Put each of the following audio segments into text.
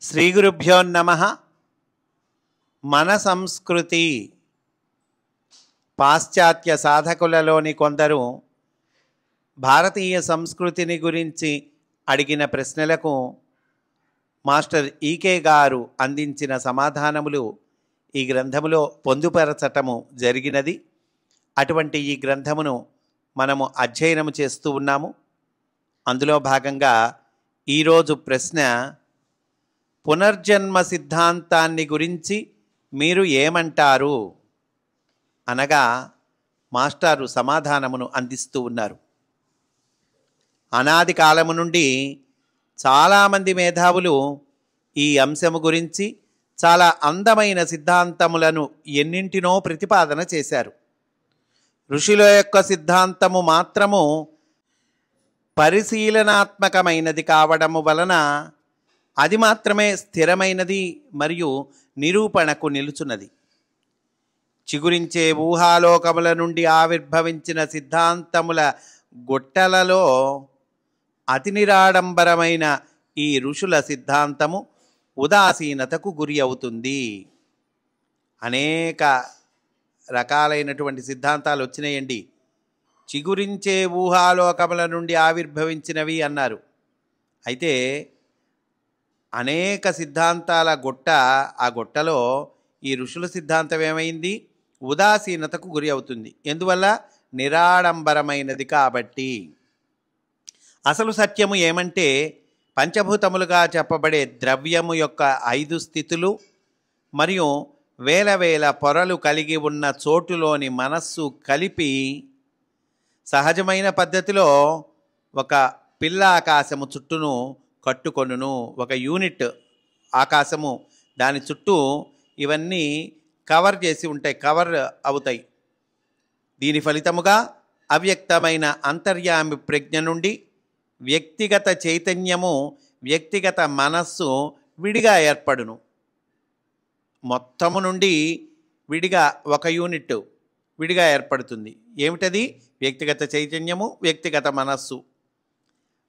శ్రీ గురుభ్యో నమః. మన సంస్కృతి పాశ్చాత్య సాధకులలోని కొందరు భారతీయ సంస్కృతిని గురించి అడిగిన ప్రశ్నలకు మాస్టర్ ఈకే గారు అందించిన సమాధానములు ఈ గ్రంథములో పొందుపరచటము జరిగినది. అటువంటి ఈ గ్రంథమును మనము అధ్యయనము చేస్తూ ఉన్నాము. అందులో భాగంగా ఈరోజు ప్రశ్న, పునర్జన్మ సిద్ధాంతాన్ని గురించి మీరు ఏమంటారు అనగా మాస్టారు సమాధానమును అందిస్తూ ఉన్నారు. అనాది కాలము నుండి చాలామంది మేధావులు ఈ అంశము గురించి చాలా అందమైన సిద్ధాంతములను ఎన్నింటినో ప్రతిపాదన చేశారు. ఋషుల యొక్క సిద్ధాంతము మాత్రము పరిశీలనాత్మకమైనది కావడము వలన అది మాత్రమే స్థిరమైనది మరియు నిరూపణకు నిలుచున్నది. చిగురించే ఊహాలోకముల నుండి ఆవిర్భవించిన సిద్ధాంతముల గొట్టలలో అతి నిరాడంబరమైన ఈ ఋషుల సిద్ధాంతము ఉదాసీనతకు గురి అవుతుంది. అనేక రకాలైనటువంటి సిద్ధాంతాలు వచ్చినాయండి. చిగురించే ఊహాలోకముల నుండి ఆవిర్భవించినవి అన్నారు. అయితే అనేక సిద్ధాంతాల ఆ గొట్టలో ఈ ఋషుల సిద్ధాంతం ఏమైంది? ఉదాసీనతకు గురి అవుతుంది. ఎందువల్ల? నిరాడంబరమైనది కాబట్టి. అసలు సత్యము ఏమంటే, పంచభూతములుగా చెప్పబడే ద్రవ్యము యొక్క 5 స్థితులు మరియు వేల వేల పొరలు కలిగి ఉన్న చోటులోని మనస్సు కలిపి సహజమైన పద్ధతిలో ఒక పిల్ల ఆకాశము చుట్టూను కట్టుకొనును. ఒక యూనిట్ ఆకాశము, దాని చుట్టూ ఇవన్నీ కవర్ చేసి ఉంటాయి, కవర్ అవుతాయి. దీని ఫలితముగా అవ్యక్తమైన అంతర్యామి ప్రజ్ఞ నుండి వ్యక్తిగత చైతన్యము, వ్యక్తిగత మనస్సు విడిగా ఏర్పడును. మొత్తము నుండి విడిగా ఒక యూనిట్ విడిగా ఏర్పడుతుంది. ఏమిటది? వ్యక్తిగత చైతన్యము, వ్యక్తిగత మనస్సు.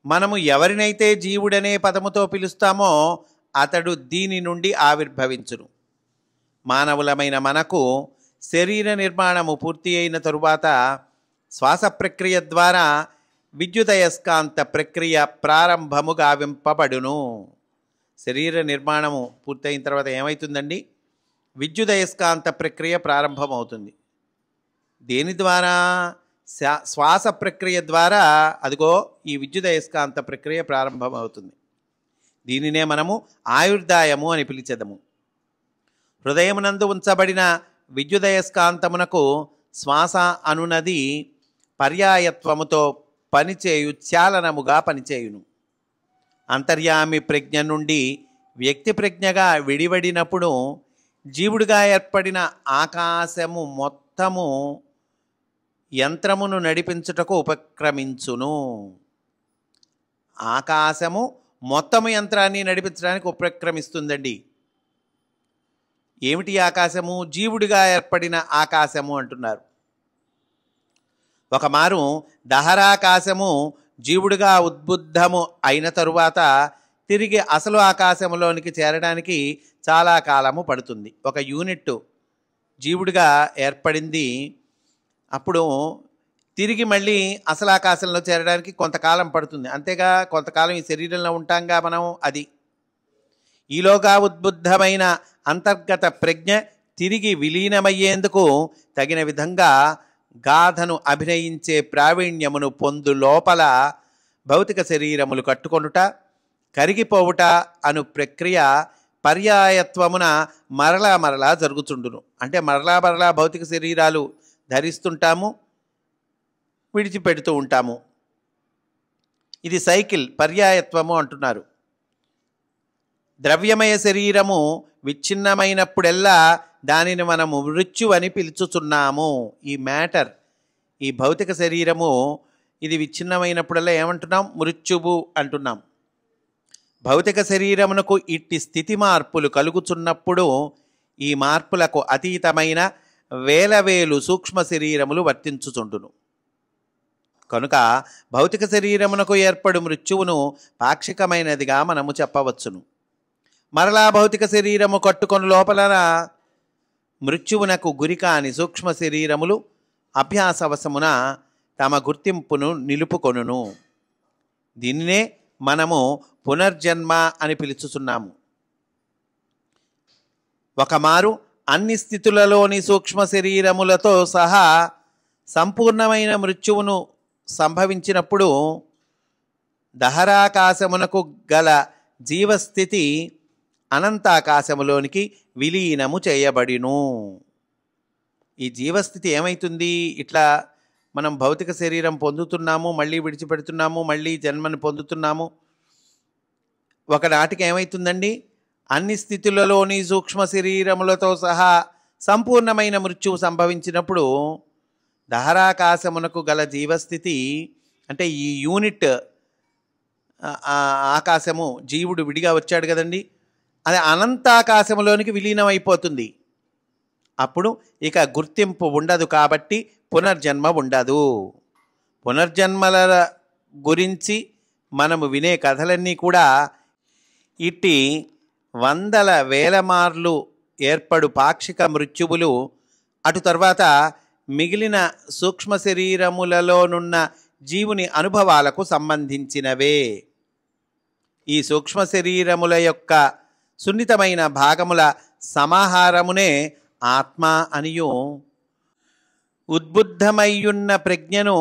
మనము ఎవరినైతే జీవుడనే పదముతో పిలుస్తామో అతడు దీని నుండి ఆవిర్భవించును. మానవులమైన మనకు శరీర నిర్మాణము పూర్తి అయిన తరువాత శ్వాస ప్రక్రియ ద్వారా విద్యుదయస్కాంత ప్రక్రియ ప్రారంభము గావింపబడును. శరీర నిర్మాణము పూర్తయిన తర్వాత ఏమవుతుందండి? విద్యుదయస్కాంత ప్రక్రియ ప్రారంభమవుతుంది. దేని ద్వారా? శ్వాస ప్రక్రియ ద్వారా. అదిగో ఈ విద్యుదయస్కాంత ప్రక్రియ ప్రారంభమవుతుంది. దీనినే మనము ఆయుర్దాయము అని పిలిచెదము. హృదయమునందు ఉంచబడిన విద్యుదయస్కాంతమునకు శ్వాస అనునది పర్యాయత్వముతో పనిచేయు చాలనముగా పనిచేయును. అంతర్యామి ప్రజ్ఞ నుండి వ్యక్తి ప్రజ్ఞగా విడివడినప్పుడు జీవుడిగా ఏర్పడిన ఆకాశము మొత్తము యంత్రమును నడిపించుటకు ఉపక్రమించును. ఆకాశము మొత్తము యంత్రాన్ని నడిపించడానికి ఉపక్రమిస్తుందండి. ఏమిటి ఆకాశము? జీవుడిగా ఏర్పడిన ఆకాశము అంటున్నారు. ఒకమారు దహరాకాశము జీవుడిగా ఉద్బుద్ధము అయిన తరువాత తిరిగి అసలు ఆకాశములోనికి చేరడానికి చాలా కాలము పడుతుంది. ఒక యూనిట్ జీవుడిగా ఏర్పడింది. అప్పుడు తిరిగి మళ్ళీ అసలు ఆకాశంలో చేరడానికి కొంతకాలం పడుతుంది. అంతేగా కొంతకాలం ఈ శరీరంలో ఉంటాంగా మనం. అది ఈలోగా ఉద్బుద్ధమైన అంతర్గత ప్రజ్ఞ తిరిగి విలీనమయ్యేందుకు తగిన విధంగా గాథను అభినయించే ప్రావీణ్యమును పొందు లోపల భౌతిక శరీరములు కట్టుకొనుట, కరిగిపోవుట అను ప్రక్రియ పర్యాయత్వమున మరలా జరుగుతుండును. అంటే మరలా భౌతిక శరీరాలు ధరిస్తుంటాము, విడిచిపెడుతూ ఉంటాము. ఇది సైకిల్, పర్యాయత్వము అంటున్నారు. ద్రవ్యమయ శరీరము విచ్ఛిన్నమైనప్పుడెల్లా దానిని మనము మృత్యు అని పిలుచుచున్నాము. ఈ మ్యాటర్, ఈ భౌతిక శరీరము ఇది విచ్ఛిన్నమైనప్పుడల్లా ఏమంటున్నాం? మృత్యువు అంటున్నాం. భౌతిక శరీరమునకు ఇట్టి స్థితి మార్పులు కలుగుచున్నప్పుడు ఈ మార్పులకు అతీతమైన వేలవేలు సూక్ష్మ శరీరములు వర్తించుచుండును. కనుక భౌతిక శరీరమునకు ఏర్పడు మృత్యువును పాక్షికమైనదిగా మనము చెప్పవచ్చును. మరలా భౌతిక శరీరము కట్టుకొని లోపల మృత్యువునకు గురికాని సూక్ష్మ శరీరములు అభ్యాసవశమున తమ గుర్తింపును నిలుపుకొనును. దీనినే మనము పునర్జన్మ అని పిలుచుతున్నాము. ఒకమారు అన్ని స్థితులలోని సూక్ష్మ శరీరములతో సహా సంపూర్ణమైన మృత్యువును సంభవించినప్పుడు దహరాకాశమునకు గల జీవస్థితి అనంతాకాశములోనికి విలీనము చేయబడిను. ఈ జీవస్థితి ఏమైతుంది? ఇట్లా మనం భౌతిక శరీరం పొందుతున్నాము, మళ్ళీ విడిచిపెడుతున్నాము, మళ్ళీ జన్మను పొందుతున్నాము. ఒకనాటికి ఏమవుతుందండి? అన్ని స్థితులలోని సూక్ష్మ శరీరములతో సహా సంపూర్ణమైన మృత్యువు సంభవించినప్పుడు దహరాకాశమునకు గల జీవస్థితి అంటే ఈ యూనిట్ ఆకాశము, జీవుడు విడిగా వచ్చాడు కదండి, అది అనంతాకాశములోనికి విలీనం అయిపోతుంది. అప్పుడు ఇక గుర్తింపు ఉండదు, కాబట్టి పునర్జన్మ ఉండదు. పునర్జన్మల గురించి మనము వినే కథలన్నీ కూడా ఇట్టి వందల వేల మార్లు ఏర్పడు పాక్షిక మృత్యువులు, అటు తర్వాత మిగిలిన సూక్ష్మ శరీరములలోనున్న జీవుని అనుభవాలకు సంబంధించినవే. ఈ సూక్ష్మ శరీరముల యొక్క సున్నితమైన భాగముల సమాహారమునే ఆత్మ అనియు, ఉద్బుద్ధమయ్యున్న ప్రజ్ఞను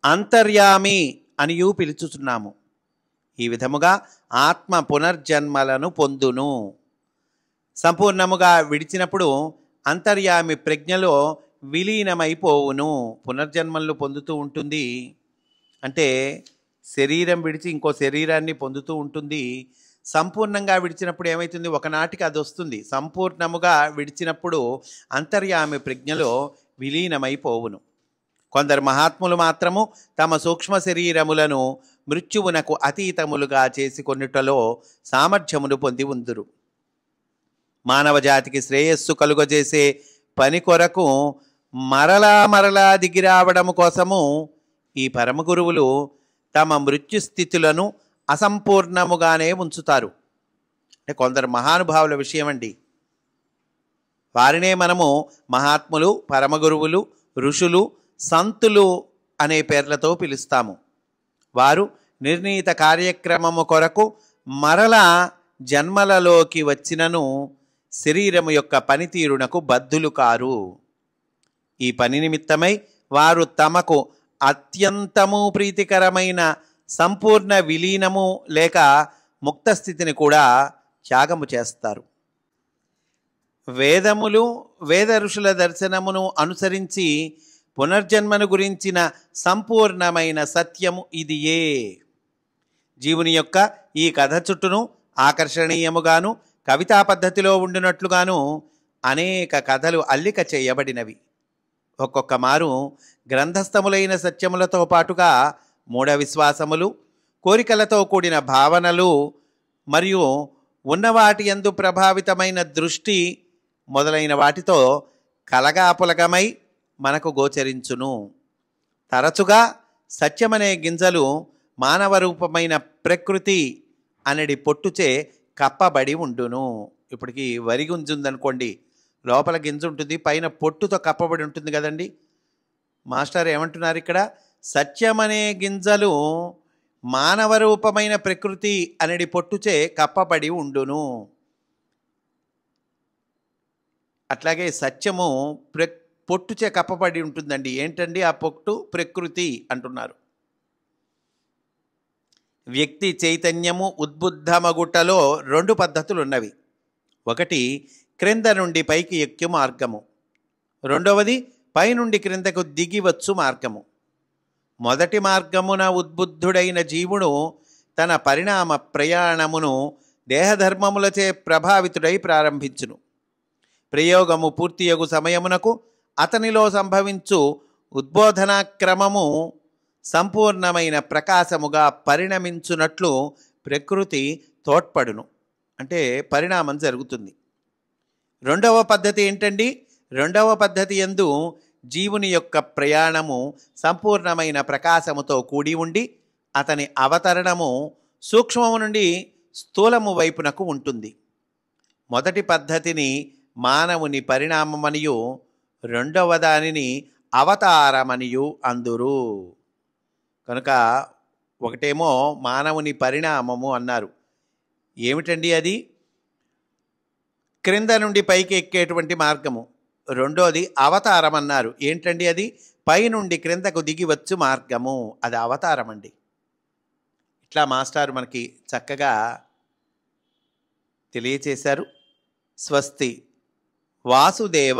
అంతర్యామి అనియు పిలుచుతున్నాము. ఈ విధముగా ఆత్మ పునర్జన్మలను పొందును. సంపూర్ణముగా విడిచినప్పుడు అంతర్యామి ప్రజ్ఞలో విలీనమైపోవును. పునర్జన్మలను పొందుతూ ఉంటుంది అంటే శరీరం విడిచి ఇంకో శరీరాన్ని పొందుతూ ఉంటుంది. సంపూర్ణంగా విడిచినప్పుడు ఏమవుతుంది? ఒకనాటికి అది వస్తుంది. సంపూర్ణముగా విడిచినప్పుడు అంతర్యామి ప్రజ్ఞలో విలీనమైపోవును. కొందరు మహాత్ములు మాత్రము తమ సూక్ష్మ శరీరములను మృత్యువునకు అతీతములుగా చేసుకొనుటలో సామర్థ్యమును పొంది ఉందురు. మానవ జాతికి శ్రేయస్సు కలుగజేసే పని కొరకు మరలా దిగిరావడము కోసము ఈ పరమగురువులు తమ మృత్యుస్థితులను అసంపూర్ణముగానే ఉంచుతారు. అంటే కొందరు మహానుభావుల విషయం అండి. వారినే మనము మహాత్ములు, పరమగురువులు, ఋషులు, సంతులు అనే పేర్లతో పిలుస్తాము. వారు నిర్ణీత కార్యక్రమము కొరకు మరలా జన్మలలోకి వచ్చినను శరీరము యొక్క పనితీరునకు బద్ధులు కారు. ఈ పని నిమిత్తమై వారు తమకు అత్యంతము ప్రీతికరమైన సంపూర్ణ విలీనము లేక ముక్తస్థితిని కూడా త్యాగము చేస్తారు. వేదములు, వేద ఋషుల దర్శనమును అనుసరించి పునర్జన్మను గురించిన సంపూర్ణమైన సత్యము ఇదియే. జీవుని యొక్క ఈ కథ చుట్టూను ఆకర్షణీయముగాను కవితా పద్ధతిలో ఉండినట్లుగాను అనేక కథలు అల్లిక చేయబడినవి. ఒక్కొక్క మారు గ్రంథస్థములైన సత్యములతో పాటుగా మూఢ విశ్వాసములు, కోరికలతో కూడిన భావనలు మరియు ఉన్నవాటి యందు ప్రభావితమైన దృష్టి మొదలైన వాటితో కలగాపులగమై మనకు గోచరించును. తరచుగా సత్యమనే గింజలు మానవ రూపమైన ప్రకృతి అనేది పొట్టుచే కప్పబడి ఉండును. ఇప్పటికి వరి గింజ ఉందనుకోండి, లోపల గింజ ఉంటుంది, పైన పొట్టుతో కప్పబడి ఉంటుంది కదండి. మాస్టర్ ఏమంటున్నారు ఇక్కడ? సత్యమనే గింజలు మానవ రూపమైన ప్రకృతి అనేది పొట్టుచే కప్పబడి ఉండును. అట్లాగే సత్యము పొట్టుచే కప్పబడి ఉంటుందండి. ఏంటండి ఆ పొట్టు? ప్రకృతి అంటున్నారు. వ్యక్తి చైతన్యము ఉద్బుద్ధమగుటలో రెండు పద్ధతులు ఉన్నవి. ఒకటి క్రింద నుండి పైకి ఎక్కి మార్గము, రెండవది పైనుండి క్రిందకు దిగివచ్చు మార్గము. మొదటి మార్గమున ఉద్బుద్ధుడైన జీవుడు తన పరిణామ ప్రయాణమును దేహధర్మములచే ప్రభావితుడై ప్రారంభించును. ప్రయోగము పూర్తియగు సమయమునకు అతనిలో సంభవించు ఉద్బోధనాక్రమము సంపూర్ణమైన ప్రకాశముగా పరిణమించునట్లు ప్రకృతి తోడ్పడును. అంటే పరిణామం జరుగుతుంది. రెండవ పద్ధతి ఏంటండి? రెండవ పద్ధతి యందు జీవుని యొక్క ప్రయాణము సంపూర్ణమైన ప్రకాశముతో కూడి ఉండి అతని అవతరణము సూక్ష్మము నుండి స్థూలము వైపునకు ఉంటుంది. మొదటి పద్ధతిని మానవుని పరిణామమనియు రెండవ దానిని అవతారమనియు అందురు. కనుక ఒకటేమో మానవుని పరిణామము అన్నారు. ఏమిటండి అది? క్రింద నుండి పైకి ఎక్కేటువంటి మార్గము. రెండోది అవతారం అన్నారు. ఏంటండి అది? పైనుండి క్రిందకు దిగి వచ్చు మార్గము. అది అవతారం అండి. ఇట్లా మాస్టారు మనకి చక్కగా తెలియచేశారు. స్వస్తి. వాసుదేవ